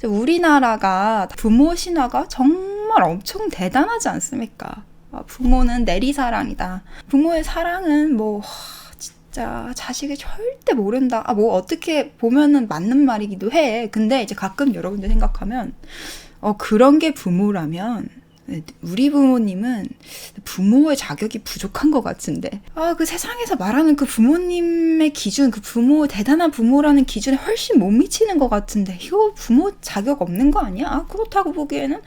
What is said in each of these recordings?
우리나라가 부모 신화가 정말 엄청 대단하지 않습니까? 부모는 내리사랑이다. 부모의 사랑은 진짜 자식이 절대 모른다. 뭐 어떻게 보면은 맞는 말이기도 해. 근데 이제 가끔 여러분들 생각하면 그런 게 부모라면 우리 부모님은 부모의 자격이 부족한 것 같은데 그 세상에서 말하는 그 부모님의 기준, 그 대단한 부모라는 기준에 훨씬 못 미치는 것 같은데 이거 부모 자격 없는 거 아니야? 그렇다고 보기에는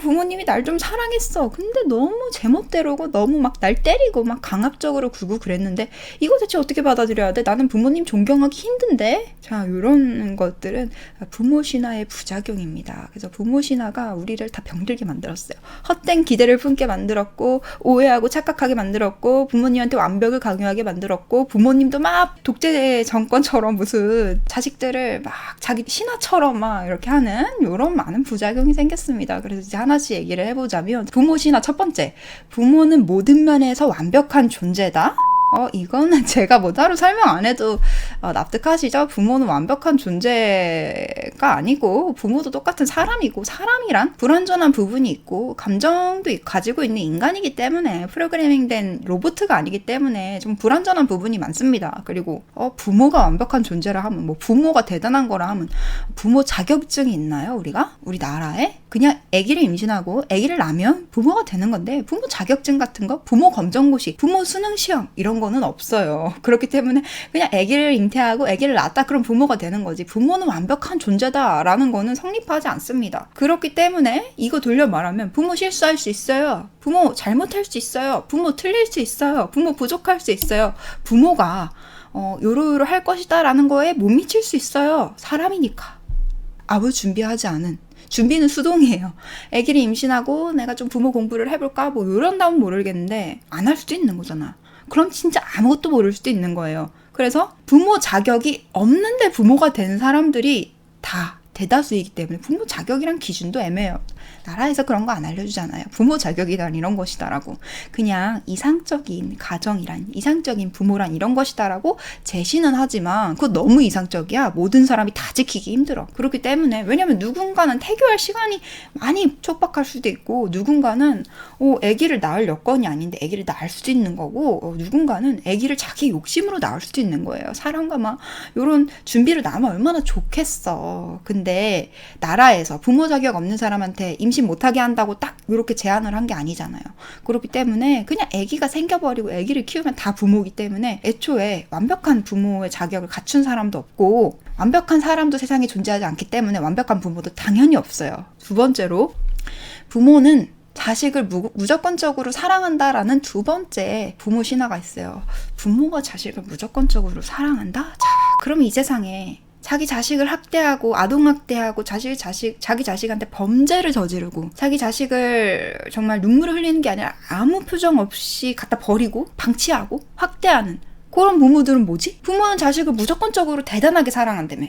부모님이 날 좀 사랑했어. 근데 너무 제멋대로고 너무 막 날 때리고 막 강압적으로 굴고 그랬는데 이거 대체 어떻게 받아들여야 돼? 나는 부모님 존경하기 힘든데? 자, 이런 것들은 부모 신화의 부작용입니다. 그래서 부모 신화가 우리를 다 병들게 만들었어요. 헛된 기대를 품게 만들었고, 오해하고 착각하게 만들었고, 부모님한테 완벽을 강요하게 만들었고, 부모님도 막 독재 정권처럼 무슨 자식들을 막 자기 신하처럼 막 이렇게 하는 이런 많은 부작용이 생겼습니다. 그래서 이제 하나씩 얘기를 해보자면, 부모 신화 첫 번째, 부모는 모든 면에서 완벽한 존재다. 이거는 제가 따로 설명 안 해도 납득하시죠? 부모는 완벽한 존재가 아니고 부모도 똑같은 사람이고 사람이란 불완전한 부분이 있고 감정도 가지고 있는 인간이기 때문에 프로그래밍된 로봇가 아니기 때문에 좀 불완전한 부분이 많습니다. 그리고 부모가 완벽한 존재라 하면 부모가 대단한 거라 하면 부모 자격증이 있나요? 우리 나라에? 그냥 아기를 임신하고 아기를 낳으면 부모가 되는 건데 부모 자격증 같은 거, 부모 검정고시, 부모 수능 시험 이런 거는 없어요. 그렇기 때문에 그냥 아기를 잉태하고 아기를 낳았다 그럼 부모가 되는 거지 부모는 완벽한 존재다라는 거는 성립하지 않습니다. 그렇기 때문에 이거 돌려 말하면 부모 실수할 수 있어요. 부모 잘못할 수 있어요. 부모 틀릴 수 있어요. 부모 부족할 수 있어요. 부모가 요러요러 할 것이다 라는 거에 못 미칠 수 있어요. 사람이니까. 아무 준비하지 않은 준비는 수동이에요. 아기를 임신하고 내가 좀 부모 공부를 해볼까? 이런다면 모르겠는데 안 할 수도 있는 거잖아. 그럼 진짜 아무것도 모를 수도 있는 거예요. 그래서 부모 자격이 없는데 부모가 된 사람들이 다 대다수이기 때문에 부모 자격이란 기준도 애매해요. 나라에서 그런 거 안 알려주잖아요. 부모 자격이란 이런 것이다라고. 그냥 이상적인 가정이란, 이상적인 부모란 이런 것이다라고 제시는 하지만 그거 너무 이상적이야. 모든 사람이 다 지키기 힘들어. 그렇기 때문에 왜냐면 누군가는 태교할 시간이 많이 촉박할 수도 있고 누군가는 아기를 낳을 여건이 아닌데 아기를 낳을 수도 있는 거고 누군가는 아기를 자기 욕심으로 낳을 수도 있는 거예요. 사람과 막 이런 준비를 나면 얼마나 좋겠어. 근데 나라에서 부모 자격 없는 사람한테 임신 못하게 한다고 딱 이렇게 제한을 한 게 아니잖아요. 그렇기 때문에 그냥 아기가 생겨버리고 아기를 키우면 다 부모이기 때문에 애초에 완벽한 부모의 자격을 갖춘 사람도 없고 완벽한 사람도 세상에 존재하지 않기 때문에 완벽한 부모도 당연히 없어요. 두 번째로 부모는 자식을 무조건적으로 사랑한다라는 두 번째 부모 신화가 있어요. 부모가 자식을 무조건적으로 사랑한다? 자, 그럼 이 세상에 자기 자식을 학대하고 아동학대하고 자기 자식한테 범죄를 저지르고 자기 자식을 정말 눈물을 흘리는 게 아니라 아무 표정 없이 갖다 버리고 방치하고 학대하는 그런 부모들은 뭐지? 부모는 자식을 무조건적으로 대단하게 사랑한다며.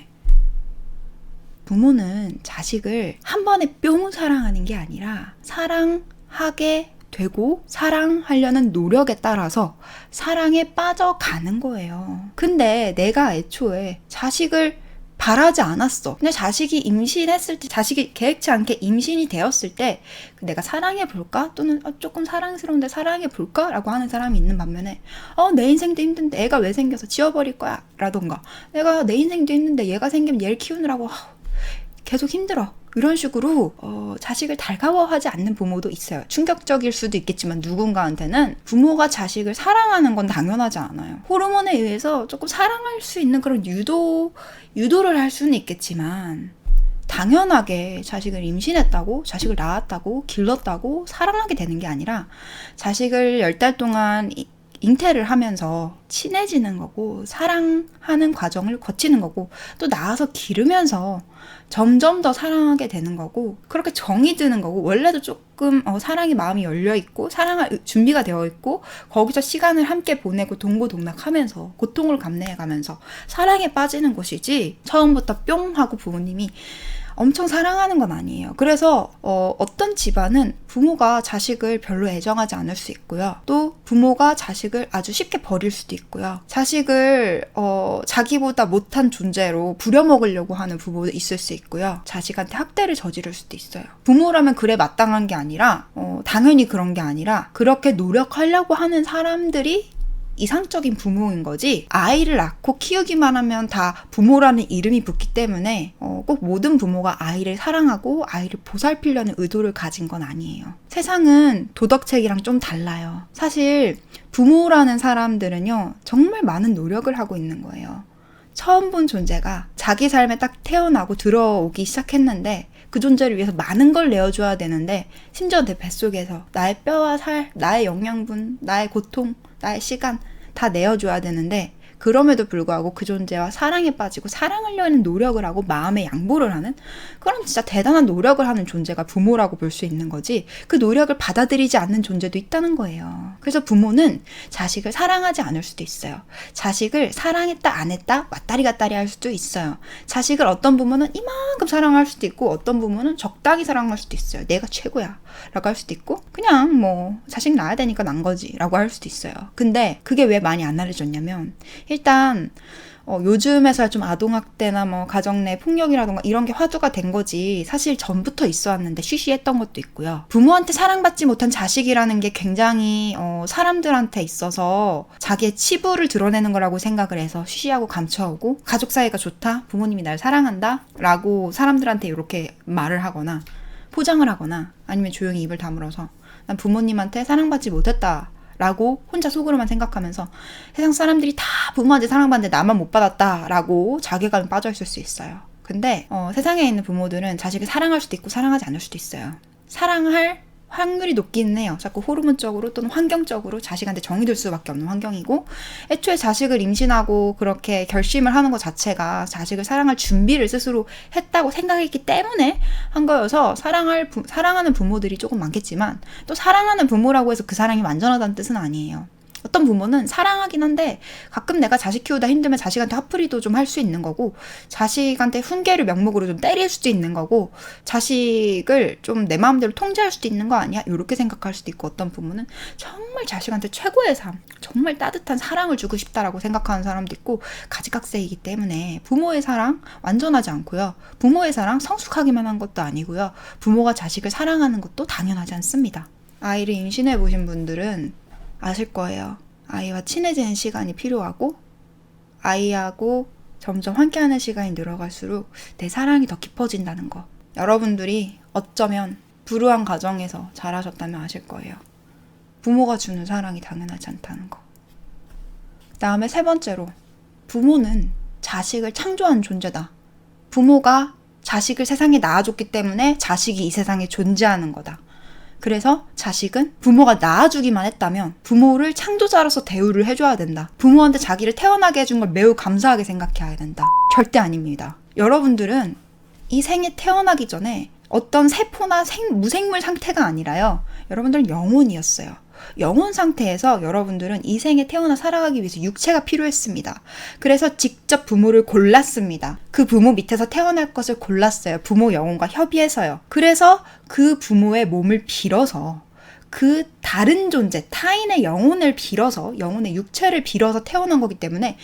부모는 자식을 한 번에 뿅 사랑하는 게 아니라 사랑하게 되고 사랑하려는 노력에 따라서 사랑에 빠져가는 거예요. 근데 내가 애초에 자식을 바라지 않았어. 근데 자식이 임신했을 때, 자식이 계획치 않게 임신이 되었을 때 내가 사랑해볼까? 또는 조금 사랑스러운데 사랑해볼까? 라고 하는 사람이 있는 반면에 내 인생도 힘든데 애가 왜 생겨서 지워버릴 거야? 라던가 내가 내 인생도 힘든데 얘가 생기면 얘를 키우느라고 계속 힘들어. 이런 식으로 자식을 달가워하지 않는 부모도 있어요. 충격적일 수도 있겠지만 누군가한테는 부모가 자식을 사랑하는 건 당연하지 않아요. 호르몬에 의해서 조금 사랑할 수 있는 그런 유도를 할 수는 있겠지만 당연하게 자식을 임신했다고 자식을 낳았다고 길렀다고 사랑하게 되는 게 아니라 자식을 10달 동안 잉태를 하면서 친해지는 거고 사랑하는 과정을 거치는 거고 또 낳아서 기르면서 점점 더 사랑하게 되는 거고 그렇게 정이 드는 거고 원래도 조금 사랑의 마음이 열려있고 사랑할 준비가 되어 있고 거기서 시간을 함께 보내고 동고동락하면서 고통을 감내해가면서 사랑에 빠지는 것이지 처음부터 뿅 하고 부모님이 엄청 사랑하는 건 아니에요. 그래서 어떤 집안은 부모가 자식을 별로 애정하지 않을 수 있고요. 또 부모가 자식을 아주 쉽게 버릴 수도 있고요. 자식을 자기보다 못한 존재로 부려먹으려고 하는 부모도 있을 수 있고요. 자식한테 학대를 저지를 수도 있어요. 부모라면 그래 마땅한 게 아니라 당연히 그런 게 아니라 그렇게 노력하려고 하는 사람들이 이상적인 부모인 거지, 아이를 낳고 키우기만 하면 다 부모라는 이름이 붙기 때문에 꼭 모든 부모가 아이를 사랑하고 아이를 보살피려는 의도를 가진 건 아니에요. 세상은 도덕책이랑 좀 달라요. 사실 부모라는 사람들은요, 정말 많은 노력을 하고 있는 거예요. 처음 본 존재가 자기 삶에 딱 태어나고 들어오기 시작했는데 그 존재를 위해서 많은 걸 내어줘야 되는데, 심지어 내 뱃속에서 나의 뼈와 살, 나의 영양분, 나의 고통, 나의 시간 다 내어줘야 되는데, 그럼에도 불구하고 그 존재와 사랑에 빠지고 사랑하려는 노력을 하고 마음의 양보를 하는, 그럼 진짜 대단한 노력을 하는 존재가 부모라고 볼 수 있는 거지, 그 노력을 받아들이지 않는 존재도 있다는 거예요. 그래서 부모는 자식을 사랑하지 않을 수도 있어요. 자식을 사랑했다 안 했다 왔다리 갔다리 할 수도 있어요. 자식을 어떤 부모는 이만큼 사랑할 수도 있고 어떤 부모는 적당히 사랑할 수도 있어요. 내가 최고야 라고 할 수도 있고, 그냥 뭐 자식 낳아야 되니까 난 거지 라고 할 수도 있어요. 근데 그게 왜 많이 안 알려졌냐면, 일단 요즘에서야 좀 아동학대나 뭐 가정 내 폭력이라던가 이런 게 화두가 된 거지, 사실 전부터 있어 왔는데 쉬쉬했던 것도 있고요. 부모한테 사랑받지 못한 자식이라는 게 굉장히 사람들한테 있어서 자기의 치부를 드러내는 거라고 생각을 해서 쉬쉬하고 감춰오고, 가족 사이가 좋다, 부모님이 날 사랑한다 라고 사람들한테 이렇게 말을 하거나 포장을 하거나, 아니면 조용히 입을 다물어서 난 부모님한테 사랑받지 못했다 라고 혼자 속으로만 생각하면서 세상 사람들이 다 부모한테 사랑받는데 나만 못 받았다 라고 자괴감에 빠져있을 수 있어요. 근데 세상에 있는 부모들은 자식을 사랑할 수도 있고 사랑하지 않을 수도 있어요. 사랑할 확률이 높기는 해요. 자꾸 호르몬적으로 또는 환경적으로 자식한테 정이 들 수밖에 없는 환경이고, 애초에 자식을 임신하고 그렇게 결심을 하는 것 자체가 자식을 사랑할 준비를 스스로 했다고 생각했기 때문에 한 거여서, 사랑하는 부모들이 조금 많겠지만 또 사랑하는 부모라고 해서 그 사랑이 완전하다는 뜻은 아니에요. 어떤 부모는 사랑하긴 한데 가끔 내가 자식 키우다 힘들면 자식한테 화풀이도 좀 할 수 있는 거고, 자식한테 훈계를 명목으로 좀 때릴 수도 있는 거고, 자식을 좀 내 마음대로 통제할 수도 있는 거 아니야? 이렇게 생각할 수도 있고, 어떤 부모는 정말 자식한테 최고의 삶, 정말 따뜻한 사랑을 주고 싶다라고 생각하는 사람도 있고, 가지각색이기 때문에 부모의 사랑 완전하지 않고요. 부모의 사랑 성숙하기만 한 것도 아니고요. 부모가 자식을 사랑하는 것도 당연하지 않습니다. 아이를 임신해 보신 분들은 아실 거예요. 아이와 친해지는 시간이 필요하고, 아이하고 점점 함께하는 시간이 늘어갈수록 내 사랑이 더 깊어진다는 거. 여러분들이 어쩌면 불우한 가정에서 자라셨다면 아실 거예요. 부모가 주는 사랑이 당연하지 않다는 거. 다음에 세 번째로, 부모는 자식을 창조한 존재다. 부모가 자식을 세상에 낳아줬기 때문에 자식이 이 세상에 존재하는 거다. 그래서 자식은 부모가 낳아주기만 했다면 부모를 창조자로서 대우를 해줘야 된다. 부모한테 자기를 태어나게 해준 걸 매우 감사하게 생각해야 된다. 절대 아닙니다. 여러분들은 이 생에 태어나기 전에 어떤 세포나 무생물 상태가 아니라요, 여러분들은 영혼이었어요. 영혼 상태에서 여러분들은 이 생에 태어나 살아가기 위해서 육체가 필요했습니다. 그래서 직접 부모를 골랐습니다. 그 부모 밑에서 태어날 것을 골랐어요. 부모 영혼과 협의해서요. 그래서 그 부모의 몸을 빌어서, 그 다른 존재, 타인의 영혼을 빌어서, 영혼의 육체를 빌어서 태어난 거기 때문에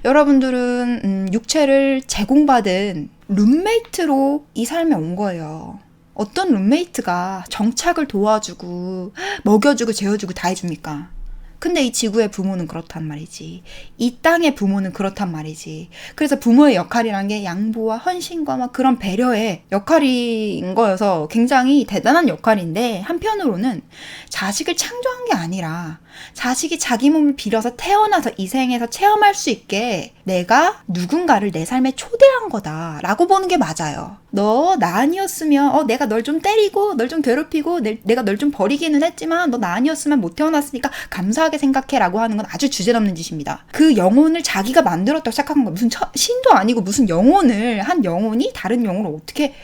여러분들은 육체를 제공받은 룸메이트로 이 삶에 온 거예요. 어떤 룸메이트가 정착을 도와주고 먹여주고 재워주고 다 해줍니까? 근데 이 지구의 부모는 그렇단 말이지. 이 땅의 부모는 그렇단 말이지. 그래서 부모의 역할이란 게 양보와 헌신과 막 그런 배려의 역할인 거여서 굉장히 대단한 역할인데, 한편으로는 자식을 창조한 게 아니라 자식이 자기 몸을 빌어서 태어나서 이 생에서 체험할 수 있게 내가 누군가를 내 삶에 초대한 거다라고 보는 게 맞아요. 너 나 아니었으면 내가 널 좀 때리고 널 좀 괴롭히고 내가 널 좀 버리기는 했지만 너 나 아니었으면 못 태어났으니까 감사하게 생각해라고 하는 건 아주 주제넘는 짓입니다. 그 영혼을 자기가 만들었다고 시작한 거, 무슨 신도 아니고 무슨 영혼을, 한 영혼이 다른 영혼을 어떻게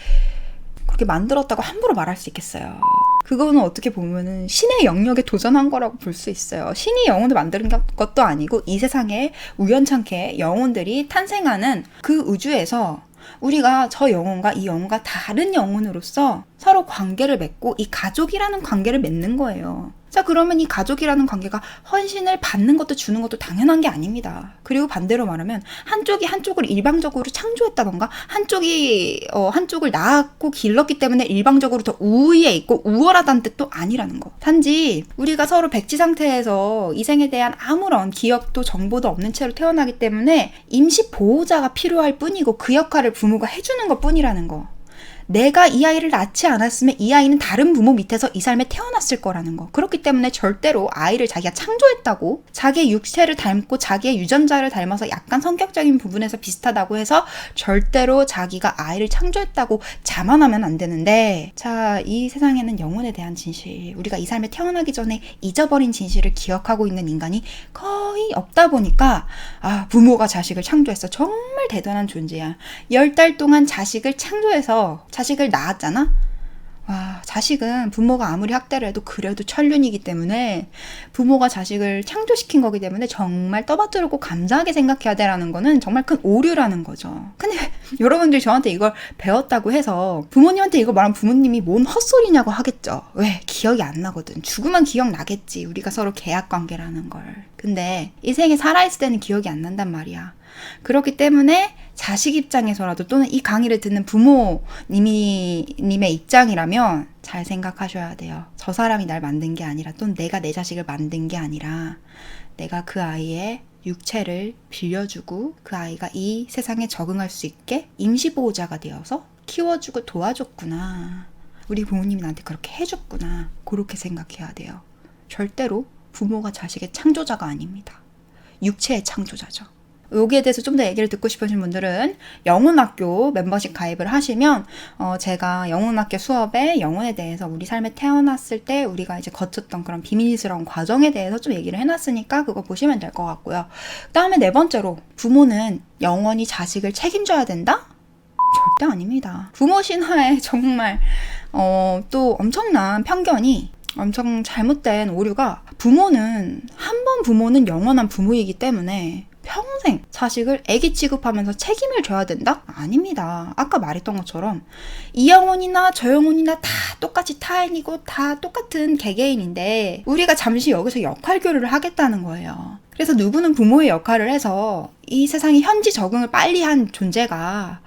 그렇게 만들었다고 함부로 말할 수 있겠어요. 그거는 어떻게 보면은 신의 영역에 도전한 거라고 볼 수 있어요. 신이 영혼을 만드는 것도 아니고 이 세상에 우연찮게 영혼들이 탄생하는 그 우주에서 우리가 저 영혼과 이 영혼과 다른 영혼으로서 서로 관계를 맺고 이 가족이라는 관계를 맺는 거예요. 자, 그러면 이 가족이라는 관계가 헌신을 받는 것도 주는 것도 당연한 게 아닙니다. 그리고 반대로 말하면 한쪽이 한쪽을 일방적으로 창조했다던가 한쪽을 낳았고 길렀기 때문에 일방적으로 더 우위에 있고 우월하다는 뜻도 아니라는 거. 단지 우리가 서로 백지 상태에서 이 생에 대한 아무런 기억도 정보도 없는 채로 태어나기 때문에 임시 보호자가 필요할 뿐이고 그 역할을 부모가 해주는 것 뿐이라는 거. 내가 이 아이를 낳지 않았으면 이 아이는 다른 부모 밑에서 이 삶에 태어났을 거라는 거. 그렇기 때문에 절대로 아이를 자기가 창조했다고, 자기의 육체를 닮고 자기의 유전자를 닮아서 약간 성격적인 부분에서 비슷하다고 해서 절대로 자기가 아이를 창조했다고 자만하면 안 되는데, 자, 이 세상에는 영혼에 대한 진실, 우리가 이 삶에 태어나기 전에 잊어버린 진실을 기억하고 있는 인간이 거의 없다 보니까 부모가 자식을 창조했어. 정말 대단한 존재야. 10달 동안 자식을 창조해서 자식을 낳았잖아? 와, 자식은 부모가 아무리 학대를 해도 그래도 천륜이기 때문에 부모가 자식을 창조시킨 거기 때문에 정말 떠받들고 감사하게 생각해야 되라는 거는 정말 큰 오류라는 거죠. 근데 여러분들이 저한테 이걸 배웠다고 해서 부모님한테 이거 말하면 부모님이 뭔 헛소리냐고 하겠죠. 왜? 기억이 안 나거든. 죽으면 기억나겠지. 우리가 서로 계약관계라는 걸. 근데 이 생에 살아있을 때는 기억이 안 난단 말이야. 그렇기 때문에 자식 입장에서라도 또는 이 강의를 듣는 부모님의 입장이라면 잘 생각하셔야 돼요. 저 사람이 날 만든 게 아니라 또는 내가 내 자식을 만든 게 아니라 내가 그 아이의 육체를 빌려주고 그 아이가 이 세상에 적응할 수 있게 임시보호자가 되어서 키워주고 도와줬구나. 우리 부모님이 나한테 그렇게 해줬구나. 그렇게 생각해야 돼요. 절대로 부모가 자식의 창조자가 아닙니다. 육체의 창조자죠. 여기에 대해서 좀 더 얘기를 듣고 싶으신 분들은 영혼학교 멤버십 가입을 하시면 제가 영혼학교 수업에 영혼에 대해서 우리 삶에 태어났을 때 우리가 이제 거쳤던 그런 비밀스러운 과정에 대해서 좀 얘기를 해놨으니까 그거 보시면 될 것 같고요. 그 다음에 네 번째로, 부모는 영원히 자식을 책임져야 된다? 절대 아닙니다. 부모 신화에 정말 또 엄청난 편견이, 엄청 잘못된 오류가, 부모는 한 번 부모는 영원한 부모이기 때문에 평생 자식을 애기 취급하면서 책임을 져야 된다? 아닙니다. 아까 말했던 것처럼 이 영혼이나 저 영혼이나 다 똑같이 타인이고 다 똑같은 개개인인데 우리가 잠시 여기서 역할교류를 하겠다는 거예요. 그래서 누구는 부모의 역할을 해서 이 세상에 현지 적응을 빨리 한 존재가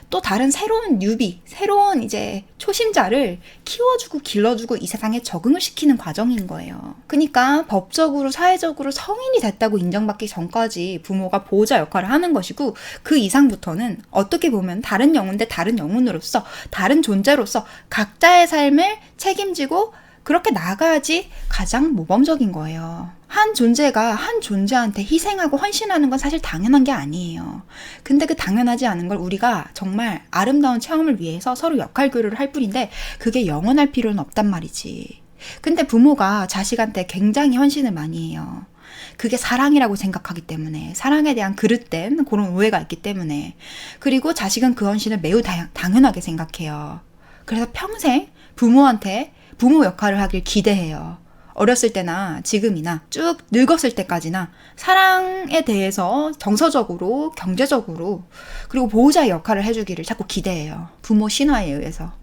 또 다른 새로운 뉴비, 새로운 이제 초심자를 키워주고 길러주고 이 세상에 적응을 시키는 과정인 거예요. 그러니까 법적으로 사회적으로 성인이 됐다고 인정받기 전까지 부모가 보호자 역할을 하는 것이고, 그 이상부터는 어떻게 보면 다른 영혼 대 다른 영혼으로서 다른 존재로서 각자의 삶을 책임지고 그렇게 나가야지 가장 모범적인 거예요. 한 존재가 한 존재한테 희생하고 헌신하는 건 사실 당연한 게 아니에요. 근데 그 당연하지 않은 걸 우리가 정말 아름다운 체험을 위해서 서로 역할 교류를 할 뿐인데 그게 영원할 필요는 없단 말이지. 근데 부모가 자식한테 굉장히 헌신을 많이 해요. 그게 사랑이라고 생각하기 때문에, 사랑에 대한 그릇된 그런 오해가 있기 때문에, 그리고 자식은 그 헌신을 매우 당연하게 생각해요. 그래서 평생 부모한테 부모 역할을 하길 기대해요. 어렸을 때나 지금이나 쭉 늙었을 때까지나 사랑에 대해서 정서적으로, 경제적으로, 그리고 보호자의 역할을 해주기를 자꾸 기대해요. 부모 신화에 의해서.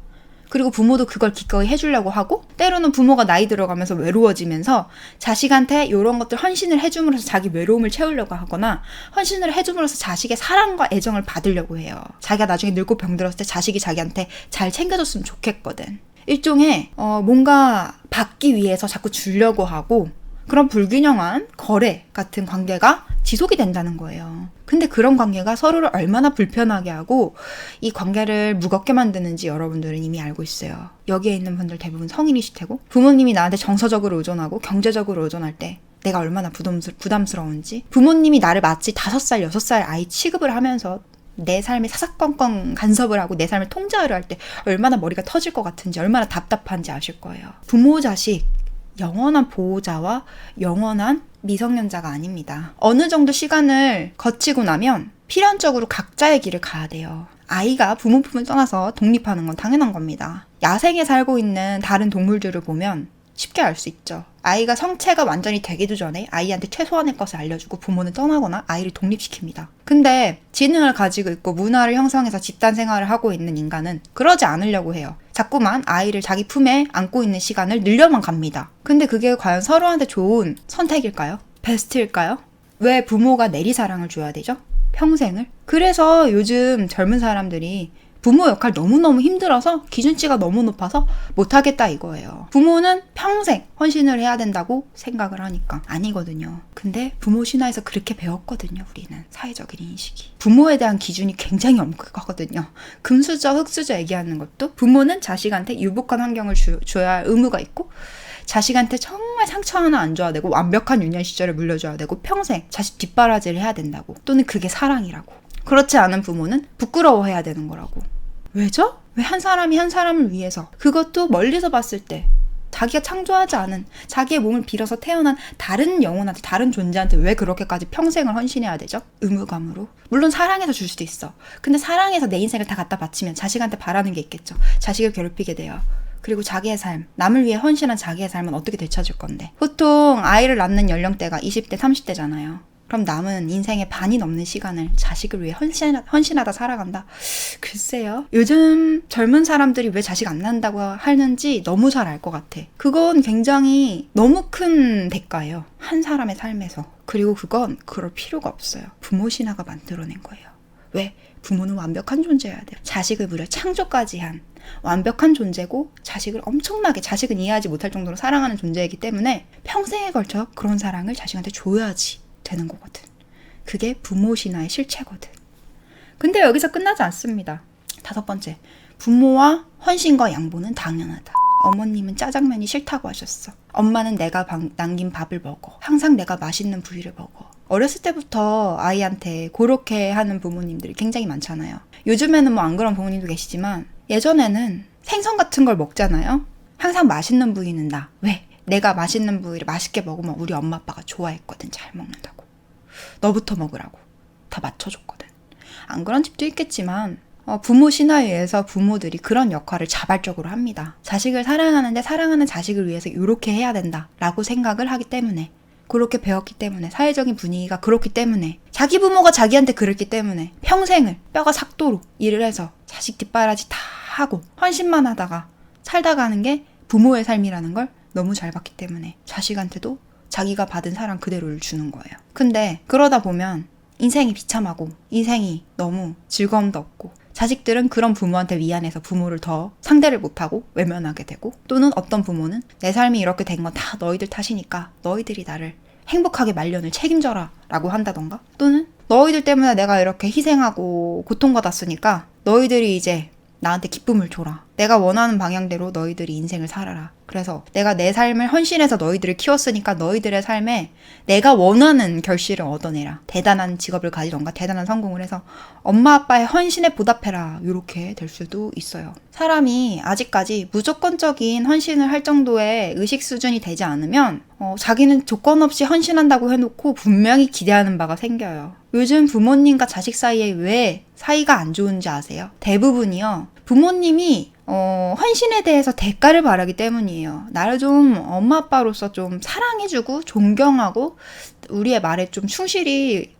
그리고 부모도 그걸 기꺼이 해주려고 하고, 때로는 부모가 나이 들어가면서 외로워지면서 자식한테 이런 것들 헌신을 해줌으로써 자기 외로움을 채우려고 하거나, 헌신을 해줌으로써 자식의 사랑과 애정을 받으려고 해요. 자기가 나중에 늙고 병들었을 때 자식이 자기한테 잘 챙겨줬으면 좋겠거든. 일종의 뭔가 받기 위해서 자꾸 주려고 하고, 그런 불균형한 거래 같은 관계가 지속이 된다는 거예요. 근데 그런 관계가 서로를 얼마나 불편하게 하고 이 관계를 무겁게 만드는지 여러분들은 이미 알고 있어요. 여기에 있는 분들 대부분 성인이실 테고, 부모님이 나한테 정서적으로 의존하고 경제적으로 의존할 때 내가 얼마나 부담스러운지, 부모님이 나를 마치 5살, 6살 아이 취급을 하면서 내 삶에 사사건건 간섭을 하고 내 삶을 통제하려 할 때 얼마나 머리가 터질 것 같은지, 얼마나 답답한지 아실 거예요. 부모 자식 영원한 보호자와 영원한 미성년자가 아닙니다. 어느 정도 시간을 거치고 나면 필연적으로 각자의 길을 가야 돼요. 아이가 부모 품을 떠나서 독립하는 건 당연한 겁니다. 야생에 살고 있는 다른 동물들을 보면 쉽게 알 수 있죠. 아이가 성체가 완전히 되기도 전에 아이한테 최소한의 것을 알려주고 부모는 떠나거나 아이를 독립시킵니다. 근데 지능을 가지고 있고 문화를 형성해서 집단 생활을 하고 있는 인간은 그러지 않으려고 해요. 자꾸만 아이를 자기 품에 안고 있는 시간을 늘려만 갑니다. 근데 그게 과연 서로한테 좋은 선택일까요? 베스트일까요? 왜 부모가 내리사랑을 줘야 되죠? 평생을? 그래서 요즘 젊은 사람들이 부모 역할 너무너무 힘들어서 기준치가 너무 높아서 못하겠다 이거예요. 부모는 평생 헌신을 해야 된다고 생각을 하니까. 아니거든요. 근데 부모 신화에서 그렇게 배웠거든요. 우리는 사회적인 인식이. 부모에 대한 기준이 굉장히 엄격하거든요. 금수저 흙수저 얘기하는 것도 부모는 자식한테 유복한 환경을 줘야 할 의무가 있고, 자식한테 정말 상처 하나 안 줘야 되고, 완벽한 유년 시절을 물려줘야 되고, 평생 자식 뒷바라지를 해야 된다고. 또는 그게 사랑이라고. 그렇지 않은 부모는 부끄러워해야 되는 거라고. 왜죠? 왜 한 사람이 한 사람을 위해서, 그것도 멀리서 봤을 때 자기가 창조하지 않은, 자기의 몸을 빌어서 태어난 다른 영혼한테, 다른 존재한테 왜 그렇게까지 평생을 헌신해야 되죠? 의무감으로. 물론 사랑해서 줄 수도 있어. 근데 사랑해서 내 인생을 다 갖다 바치면 자식한테 바라는 게 있겠죠. 자식을 괴롭히게 돼요. 그리고 자기의 삶, 남을 위해 헌신한 자기의 삶은 어떻게 되찾을 건데. 보통 아이를 낳는 연령대가 20대, 30대잖아요. 그럼 남은 인생의 반이 넘는 시간을 자식을 위해 헌신하다 살아간다? 글쎄요. 요즘 젊은 사람들이 왜 자식 안 낳는다고 하는지 너무 잘 알 것 같아. 그건 굉장히 너무 큰 대가예요. 한 사람의 삶에서. 그리고 그건 그럴 필요가 없어요. 부모 신화가 만들어낸 거예요. 왜? 부모는 완벽한 존재여야 돼요. 자식을 무려 창조까지 한 완벽한 존재고, 자식을 엄청나게, 자식은 이해하지 못할 정도로 사랑하는 존재이기 때문에 평생에 걸쳐 그런 사랑을 자식한테 줘야지 되는 거거든. 그게 부모 신화의 실체거든. 근데 여기서 끝나지 않습니다. 5번째, 부모와 헌신과 양보는 당연하다. 어머님은 짜장면이 싫다고 하셨어. 엄마는 내가 남긴 밥을 먹어. 항상 내가 맛있는 부위를 먹어. 어렸을 때부터 아이한테 그렇게 하는 부모님들이 굉장히 많잖아요. 요즘에는 뭐 안 그런 부모님도 계시지만, 예전에는 생선 같은 걸 먹잖아요. 항상 맛있는 부위는 나. 왜? 내가 맛있는 부위를 맛있게 먹으면 우리 엄마 아빠가 좋아했거든. 잘 먹는다고. 너부터 먹으라고 다 맞춰줬거든. 안 그런 집도 있겠지만 부모 신화에 의해서 부모들이 그런 역할을 자발적으로 합니다. 자식을 사랑하는데 사랑하는 자식을 위해서 이렇게 해야 된다라고 생각을 하기 때문에, 그렇게 배웠기 때문에, 사회적인 분위기가 그렇기 때문에, 자기 부모가 자기한테 그랬기 때문에 평생을 뼈가 삭도록 일을 해서 자식 뒷바라지 다 하고 헌신만 하다가 살다 가는 게 부모의 삶이라는 걸 너무 잘 봤기 때문에 자식한테도 자기가 받은 사랑 그대로를 주는 거예요. 근데 그러다 보면 인생이 비참하고 인생이 너무 즐거움도 없고, 자식들은 그런 부모한테 미안해서 부모를 더 상대를 못하고 외면하게 되고, 또는 어떤 부모는 내 삶이 이렇게 된 건 다 너희들 탓이니까 너희들이 나를 행복하게 말년을 책임져라 라고 한다던가, 또는 너희들 때문에 내가 이렇게 희생하고 고통받았으니까 너희들이 이제 나한테 기쁨을 줘라. 내가 원하는 방향대로 너희들이 인생을 살아라. 그래서 내가 내 삶을 헌신해서 너희들을 키웠으니까 너희들의 삶에 내가 원하는 결실을 얻어내라. 대단한 직업을 가지던가 대단한 성공을 해서 엄마 아빠의 헌신에 보답해라. 이렇게 될 수도 있어요. 사람이 아직까지 무조건적인 헌신을 할 정도의 의식 수준이 되지 않으면 자기는 조건 없이 헌신한다고 해놓고 분명히 기대하는 바가 생겨요. 요즘 부모님과 자식 사이에 왜 사이가 안 좋은지 아세요? 대부분이요. 부모님이 헌신에 대해서 대가를 바라기 때문이에요. 나를 좀 엄마 아빠로서 좀 사랑해주고 존경하고 우리의 말에 좀 충실히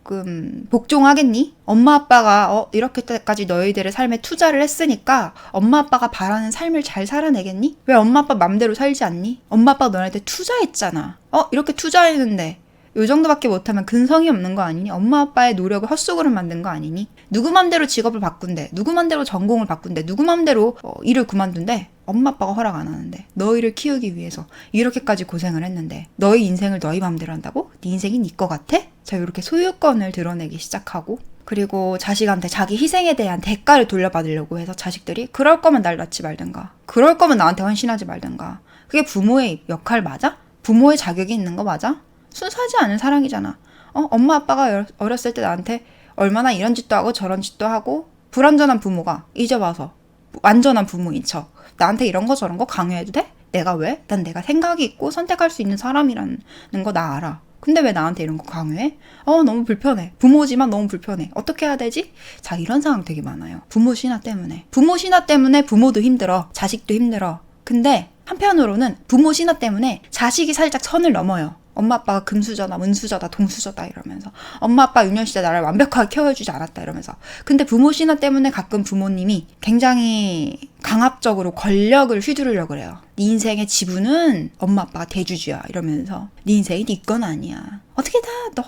복종하겠니? 엄마 아빠가 이렇게까지 너희들의 삶에 투자를 했으니까 엄마 아빠가 바라는 삶을 잘 살아내겠니? 왜 엄마 아빠 맘대로 살지 않니? 엄마 아빠가 너네한테 투자했잖아. 이렇게 투자했는데 요 정도밖에 못하면 근성이 없는 거 아니니? 엄마 아빠의 노력을 헛수고로 만든 거 아니니? 누구 맘대로 직업을 바꾼대, 누구 맘대로 전공을 바꾼대, 누구 맘대로 일을 그만둔대? 엄마 아빠가 허락 안 하는데, 너희를 키우기 위해서 이렇게까지 고생을 했는데 너희 인생을 너희 맘대로 한다고? 네 인생이 네 거 같아? 자, 이렇게 소유권을 드러내기 시작하고, 그리고 자식한테 자기 희생에 대한 대가를 돌려받으려고 해서 자식들이 그럴 거면 날 낳지 말든가, 그럴 거면 나한테 헌신하지 말든가. 그게 부모의 역할 맞아? 부모의 자격이 있는 거 맞아? 순수하지 않은 사랑이잖아. 엄마 아빠가 어렸을 때 나한테 얼마나 이런 짓도 하고 저런 짓도 하고, 불완전한 부모가 이제 와서 완전한 부모인 척 나한테 이런 거 저런 거 강요해도 돼? 내가 왜? 난 내가 생각이 있고 선택할 수 있는 사람이라는 거 나 알아. 근데 왜 나한테 이런 거 강요해? 너무 불편해. 부모지만 너무 불편해. 어떻게 해야 되지? 자, 이런 상황 되게 많아요. 부모 신화 때문에. 부모 신화 때문에 부모도 힘들어. 자식도 힘들어. 근데 한편으로는 부모 신화 때문에 자식이 살짝 선을 넘어요. 엄마 아빠가 금수저다, 은수저다, 동수저다 이러면서 엄마 아빠 유년시대 나를 완벽하게 케어해주지 않았다 이러면서. 근데 부모 신화 때문에 가끔 부모님이 굉장히 강압적으로 권력을 휘두르려고 그래요. 네 인생의 지분은 엄마 아빠가 대주주야 이러면서. 네 인생이 네 건 아니야. 어떻게 너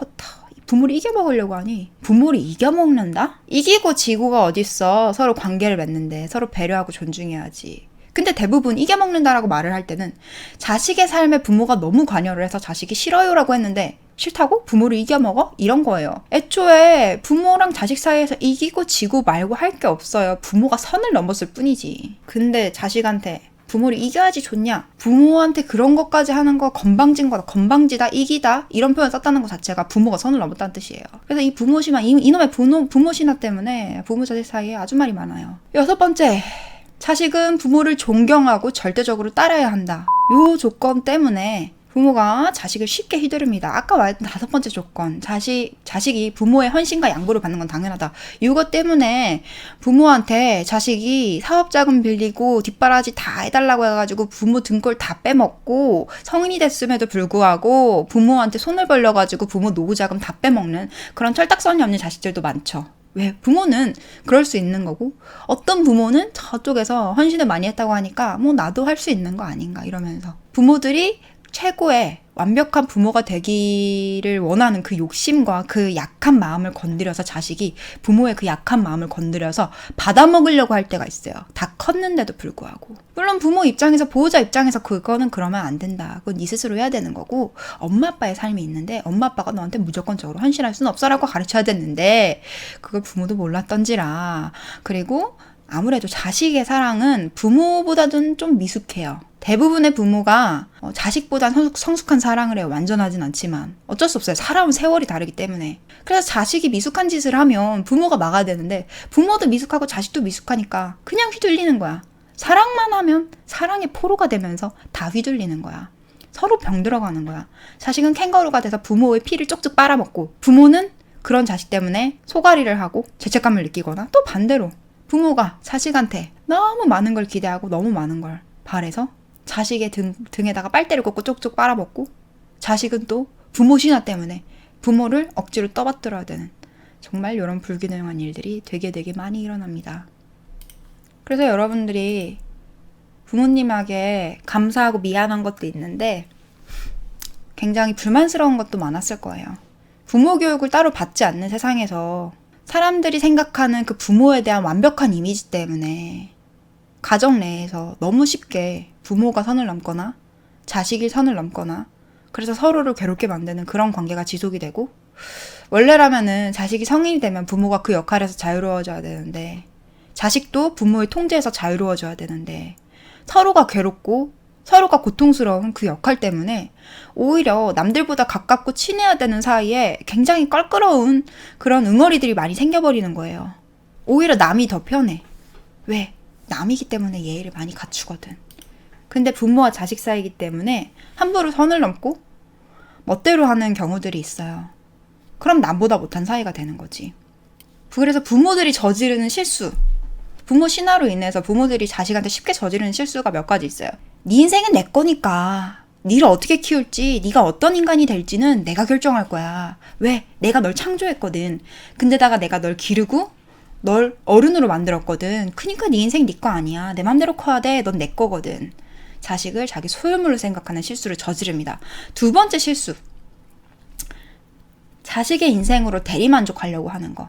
부모를 이겨먹으려고 하니? 부모를 이겨먹는다? 이기고 지고가 어딨어. 서로 관계를 맺는데 서로 배려하고 존중해야지. 근데 대부분 이겨먹는다라고 말을 할 때는 자식의 삶에 부모가 너무 관여를 해서 자식이 싫어요라고 했는데 싫다고? 부모를 이겨먹어? 이런 거예요. 애초에 부모랑 자식 사이에서 이기고 지고 말고 할 게 없어요. 부모가 선을 넘었을 뿐이지. 근데 자식한테 부모를 이겨야지 좋냐? 부모한테 그런 것까지 하는 거 건방진 거다. 건방지다, 이기다 이런 표현 썼다는 것 자체가 부모가 선을 넘었다는 뜻이에요. 그래서 이 부모 신화, 이놈의 부모 신화 때문에 부모 자식 사이에 아주 말이 많아요. 6번째, 자식은 부모를 존경하고 절대적으로 따라야 한다. 요 조건 때문에 부모가 자식을 쉽게 휘두릅니다. 아까 말했던 5번째 조건, 자식이 부모의 헌신과 양보를 받는 건 당연하다. 이거 때문에 부모한테 자식이 사업자금 빌리고 뒷바라지 다 해달라고 해가지고 부모 등골 다 빼먹고 성인이 됐음에도 불구하고 부모한테 손을 벌려가지고 부모 노후자금 다 빼먹는 그런 철딱선이 없는 자식들도 많죠. 왜? 부모는 그럴 수 있는 거고, 어떤 부모는 저쪽에서 헌신을 많이 했다고 하니까 뭐 나도 할 수 있는 거 아닌가 이러면서 부모들이 최고의 완벽한 부모가 되기를 원하는 그 욕심과 그 약한 마음을 건드려서 자식이 부모의 그 약한 마음을 건드려서 받아먹으려고 할 때가 있어요. 다 컸는데도 불구하고. 물론 부모 입장에서, 보호자 입장에서 그거는 그러면 안 된다. 그건 네 스스로 해야 되는 거고, 엄마 아빠의 삶이 있는데 엄마 아빠가 너한테 무조건적으로 헌신할 수는 없어라고 가르쳐야 됐는데 그걸 부모도 몰랐던지라. 그리고 아무래도 자식의 사랑은 부모보다는 좀 미숙해요. 대부분의 부모가 자식보단 성숙한 사랑을 해요. 완전하진 않지만 어쩔 수 없어요. 사람은 세월이 다르기 때문에. 그래서 자식이 미숙한 짓을 하면 부모가 막아야 되는데 부모도 미숙하고 자식도 미숙하니까 그냥 휘둘리는 거야. 사랑만 하면 사랑의 포로가 되면서 다 휘둘리는 거야. 서로 병들어가는 거야. 자식은 캥거루가 돼서 부모의 피를 쪽쪽 빨아먹고, 부모는 그런 자식 때문에 소가리를 하고 죄책감을 느끼거나, 또 반대로 부모가 자식한테 너무 많은 걸 기대하고 너무 많은 걸 바래서 자식의 등에다가 빨대를 꽂고 쪽쪽 빨아먹고, 자식은 또 부모 신화 때문에 부모를 억지로 떠받들어야 되는, 정말 이런 불균형한 일들이 되게 많이 일어납니다. 그래서 여러분들이 부모님에게 감사하고 미안한 것도 있는데 굉장히 불만스러운 것도 많았을 거예요. 부모 교육을 따로 받지 않는 세상에서 사람들이 생각하는 그 부모에 대한 완벽한 이미지 때문에 가정 내에서 너무 쉽게 부모가 선을 넘거나 자식이 선을 넘거나, 그래서 서로를 괴롭게 만드는 그런 관계가 지속이 되고, 원래라면은 자식이 성인이 되면 부모가 그 역할에서 자유로워져야 되는데, 자식도 부모의 통제에서 자유로워져야 되는데, 서로가 괴롭고 서로가 고통스러운 그 역할 때문에 오히려 남들보다 가깝고 친해야 되는 사이에 굉장히 껄끄러운 그런 응어리들이 많이 생겨버리는 거예요. 오히려 남이 더 편해. 왜? 남이기 때문에 예의를 많이 갖추거든. 근데 부모와 자식 사이이기 때문에 함부로 선을 넘고 멋대로 하는 경우들이 있어요. 그럼 남보다 못한 사이가 되는 거지. 그래서 부모들이 저지르는 실수, 부모 신화로 인해서 부모들이 자식한테 쉽게 저지르는 실수가 몇 가지 있어요. 네 인생은 내 거니까 니를 어떻게 키울지, 네가 어떤 인간이 될지는 내가 결정할 거야. 왜? 내가 널 창조했거든. 근데다가 내가 널 기르고 널 어른으로 만들었거든. 그러니까 네 인생 네 거 아니야. 내 맘대로 커야 돼. 넌 내 거거든. 자식을 자기 소유물로 생각하는 실수를 저지릅니다. 2번째 실수, 자식의 인생으로 대리만족하려고 하는 거.